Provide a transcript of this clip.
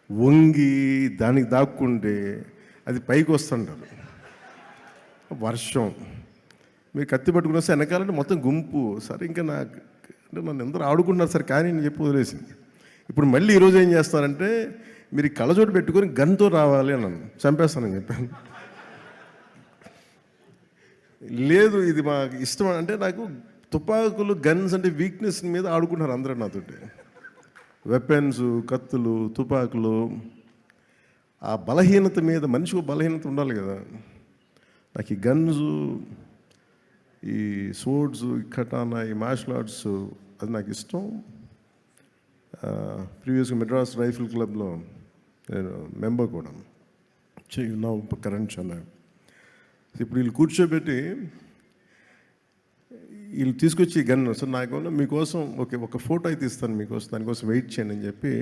వంగి దానికి దాక్కుంటే అది పైకి వస్తుంటారు. వర్షం మీరు కత్తి పట్టుకుని వస్తే వెనకాలంటే మొత్తం గుంపు. సరే ఇంకా నాకు అంటే నన్ను అందరూ ఆడుకుంటున్నారు సార్, కానీ నేను చెప్పి వదిలేసింది. ఇప్పుడు మళ్ళీ ఈరోజు ఏం చేస్తారంటే మీరు కళ్ళజోడు పెట్టుకొని గన్తో రావాలి అని నన్ను చంపేస్తానని చెప్పాను. లేదు ఇది మాకు ఇష్టం అంటే, నాకు తుపాకులు గన్స్ అంటే వీక్నెస్ మీద ఆడుకుంటున్నారు అందరూ నాతోటి. వెపన్స్, కత్తులు, తుపాకులు, ఆ బలహీనత మీద మనిషికి బలహీనత ఉండాలి కదా. నాకు ఈ గన్స్, ఈ స్వోర్డ్స్, ఈ కటానా, ఈ మార్షల్ ఆర్ట్స్ అది నాకు ఇష్టం. ప్రీవియస్గా మెడ్రాస్ రైఫిల్ క్లబ్లో నేను మెంబర్ కూడా నా కరెంట్ చాలా. ఇప్పుడు వీళ్ళు కూర్చోబెట్టి వీళ్ళు తీసుకొచ్చి గన్ సార్ నాకు మీకోసం ఒక ఫోటో అయితే ఇస్తాను మీకోసం, దానికోసం వెయిట్ చేయండి అని చెప్పి